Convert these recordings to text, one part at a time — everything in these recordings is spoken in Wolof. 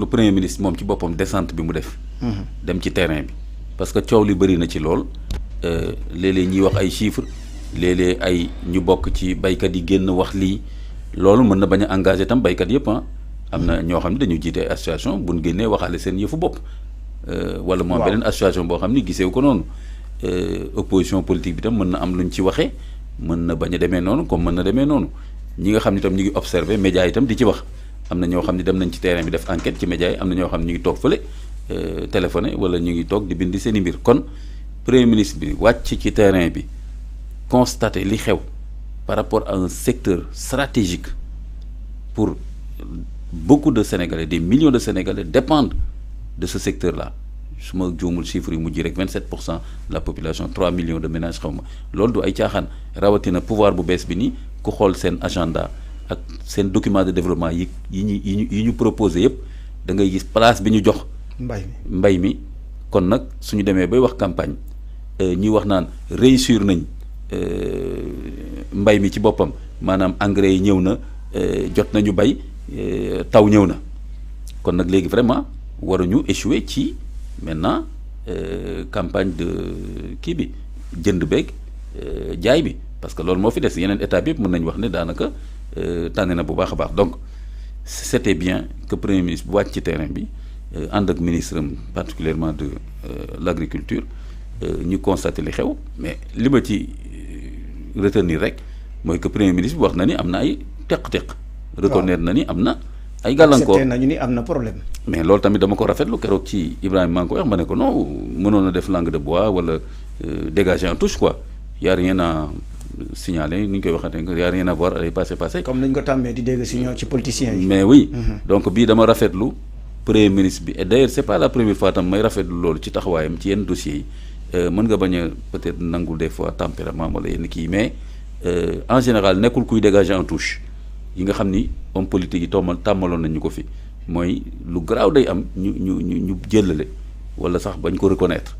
le premier ministre moom ci boppam descente bi mu def. dem ci terrain bi parce que coow li bëri na ci lool léeg-léeg ñuy wax ay chiffres léeg-léeg ay ñu bokk ci baykat yi génn wax lii loolu mën na bañ a engagé tam baykat yëpp ah. am na ñoo xam ne dañu jiite association bu ñu génnee waxaale seen yëfu bopp. wala moom beneen association boo xam ni giseewu ko noonu. opposition politique bi tam mën na am lu ñu ci waxee mën na bañ a demee noonu comme mën na demee noonu ñi nga xam ne tam ñu ngi observé médias yi tam di ci wax. am na ñoo xam ne dem nañ ci terrain bi def enquête ci médias yi am na ñoo xam ne ñu ngi toog fële téléphoné wala ñu ngi toog di bindi seen i mbir kon premier ministre bi wàcc ci terrain bi constater li xew par rapport à un secteur stratégique pour beaucoup de Sénégalais des millions de Sénégalais dépendent de ce secteur là su ma juumul chiffre yi mujj rek 27% de la population 3 millions de ménages xaw ma loolu du ay caaxaan rawatina pouvoir bu bees bi nii ku xool seen agenda ak seen document de développement yi ñu proposé yëpp da ngay gis place bi ñu jox. mbay mi kon nag suñu demee bay wax campagne ñi wax naan réussir nañ mbay mi ci boppam maanaam engrais yi ñëw na jot nañu bay taw ñëw na kon nag léegi vraiment waruñu échouer ci maintenant campagne de kii bi jënd beeg jaay bi parce que loolu moo fi des yeneen état bi yëpp mën nañu wax ne daanaka. tànn na bu baax a baax donc c'était bien que premier ministre bu wàcc ci terrain bi ànd ak ministre am particulièrement de l'agriculture ñu constater li xew mais li ma ci retenir rek mooy que premier ministre bi wax na ni am na ay teq-teq. reconnaître na ni am na ay gàllankoor accepté nañu ni am na problème. mais loolu tamit dama ko rafetlu keroog ci Ibrahima maa ngi ko wax ma ne ko non mënoon a def langue de bois wala dégager en touche quoi y a rien à signaler ni ñu koy waxatee y a rien à voir ay passé. comme ni ñu ko tàmmee di dégg si ñoo ci politiciens yi. mais oui. donc bii dama rafetlu premier ministre bi et d'ailleurs c'est pas la première fois tam may rafetlu loolu ci taxawaayam ci yenn dossiers yi mën nga bañ a peut-être nangul des fois tempérament wala yenn kii mais en général nekkul kuy dégager en touche yi nga xam ni homme politique yi tàmmaloon nañ ñu ko fi mooy lu garaaw day am ñu jëlale wala sax bañ ko reconnaître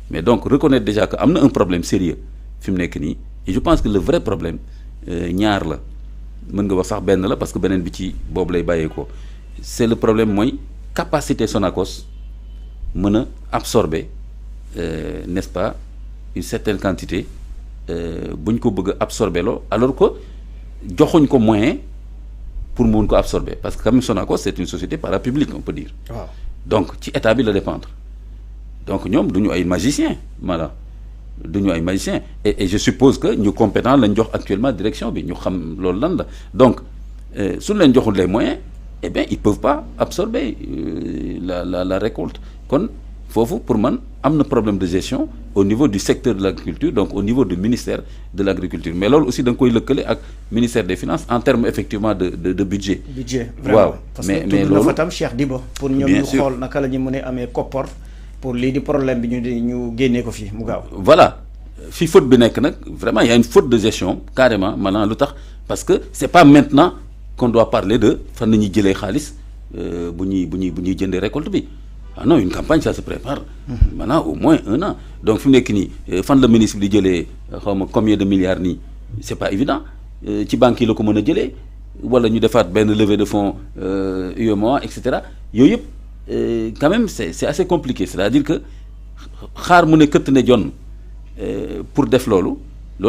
mais donc reconnaître déjà que am na un problème sérieux fi mu nekk nii. et je pense que le vrai problème ñaar la mën nga wax sax benn la parce que beneen bi ci boobu lay bàyyeekoo c'est le problème mooy capacité Sonacos mën a absorber n'est-ce pas une certaine quantité bu ñu ko bëgg a absorber loo alors que joxuñ ko moyen pour mu mën ko absorber parce que quand même Sonacos c'est une société parapublique on peut dire. waaw donc ci état bi la dépendre donc ñoom du ñu ay magicien voilà. duñu ay magiciens et je suppose que ñu compétent lañ jox actuellement direction bi ñu xam loolu lan la donc suñu leen joxul les moyens eh bien ils peuvent pas absorber la récolte kon foofu pour man am na problème de gestion au niveau du secteur de l'agriculture donc au niveau du ministère de l'agriculture mais loolu aussi da nga koy lëkkale ak ministère des finances en termes effectivement de budget. vraiment waaw parce que tudd na fa tam Cheikh Diba pour ñoom ñu xool naka la ñu mën a amee koppar pour lii di problème bi ñu génnee ko fii mu gaaw. voilà fi faute bi nekk nag vraiment il y a une faute de gestion carrément maanaam lu tax parce que c'est pas maintenant qu'on doit parler de fan la ñuy jëlee xaalis bu ñuy jëndee récolte bi ah non une campagne ça se prépare. maintenant au moins 1 an donc fi mu nekk nii fan la ministre bi di jëlee xaw ma combien de milliards nii c'est pas évident ci banques yi la ko mën a jëlee wala ñu defaat benn levée de fonds UEMOA et cetera yooyu yëpp quand même c'est assez compliqué c'est-à-dire que xaar mu ne këtt ne jonn pour def loolu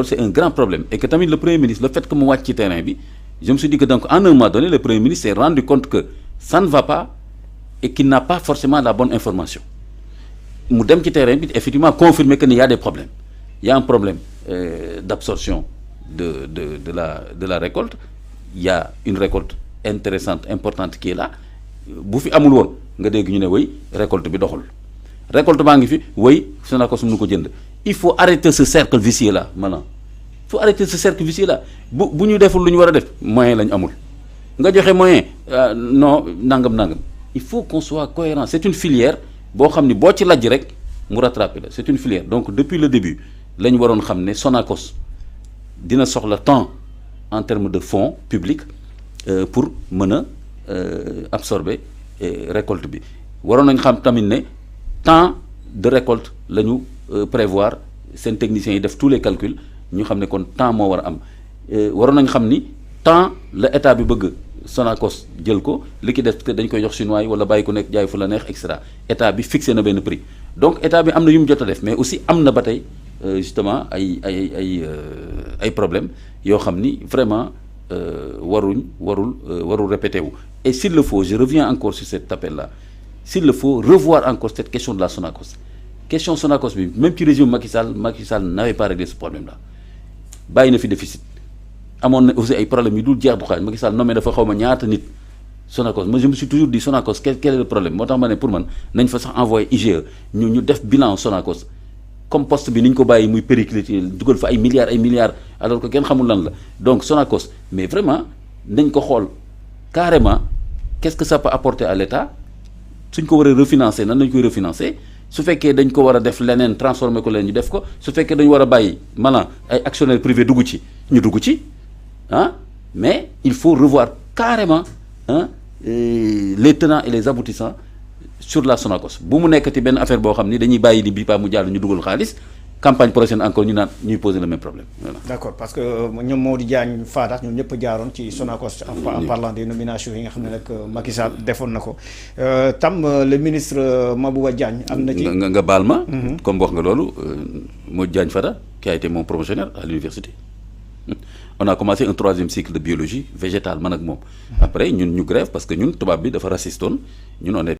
c'est un grand problème et que tamit le premier ministre le fait que mu wàcc ci terrain bi je me suis dit que donc en un moment donné le premier ministre s'est rendu compte que ça ne va pas et qu'il n'a pas forcément la bonne information mu dem ci terrain bi effectivement confirmer que il y a des problèmes il y a un problème d'absorption de la récolte il y a une récolte intéressante importante qui est là bu fi amul woon nga dégg ñu ne way récolte bi doxul récolte baa ngi fi way Sonacos mënu ko jënd il faut arrêter ce cercle vicieux là maintenant il faut arrêter ce cercle vicieux là bu ñu deful lu ñu war a def moyen lañ amul nga joxe moyen non nangam il faut qu'on soit cohérent c'est une filière boo xam ni boo ci lajj rek mu rattraper la c'est une filière donc depuis le début la ñu waroon xam ne Sonacos dina soxla temps en termes de fonds publics pour mën a absorber récolte bi waroon nañ xam tamit ne temps de récolte la ñu prévoir seen techniciens yi def tous les calculs ñu xam ne kon temps moo war a am waroon nañ xam ni temps la état bi bëgg Sonacos jël ko li ki des peut-être dañ koy jox chinois yi wala bàyyi ko nekk jaay fu la neex et cetera état bi fixé na benn prix donc état bi am na yu mu jot a def mais aussi am na ba tey justement ay problèmes yoo xam ni vraiment warul répété wu. Et s'il le faut, je reviens encore sur cet appel-là, s'il le faut, revoir encore cette question de la Sonacos. Question Sonacos, même si le régime Macky Sall n'avait pas réglé ce problème-là. Il y a un déficit. Il y a aussi des problèmes. Macky Sall nommé dafa xawma ñaata nit Sonacos. Moi, je me suis toujours dit Sonacos, quel est le problème? Moi, pour moi, il faut envoyer IGE, nous def bilan Sonacos. Comme poste bi niñ ko bàyyi muy péricliter dugal fa ay milliards alors que kenn xamul lan la donc Sonacos mais vraiment nañ ko xool carrément qu'est-ce que ça peut apporter à l'État suñ ko war a refinancer nan lañ koy refinancer su fekkee dañ ko war a def leneen transformer ko leen ñu def ko su fekkee dañu war a bàyyi maanaam ay actionnaires privés dugg ci ñu dugg ci mais il faut revoir carrément les tenants et les aboutissants sur la Sonacos bu mu nekkati benn affaire boo xam ni dañuy bàyyi di bii pa mu jàll ñu dugal xaalis campagne prochaine encore ñu naan ñuy poser le même problème voilà. D'accord, parce que ñoom Mody Diagne Fada ñoom ñëpp jaaroon ci Sonacos en parlant des nominations yi nga xam ne nag Macky Sall defoon na ko tam le ministre Mabouba Diagne am na ci nga baal ma comme wax nga loolu Mody Diagne Fada qui a été mon promotionnaire à l'université on a commencé un 3e cycle de biologie végétale man ak moom après ñun ñu grève parce que ñun tubaab bi dafa racistoon ñun on est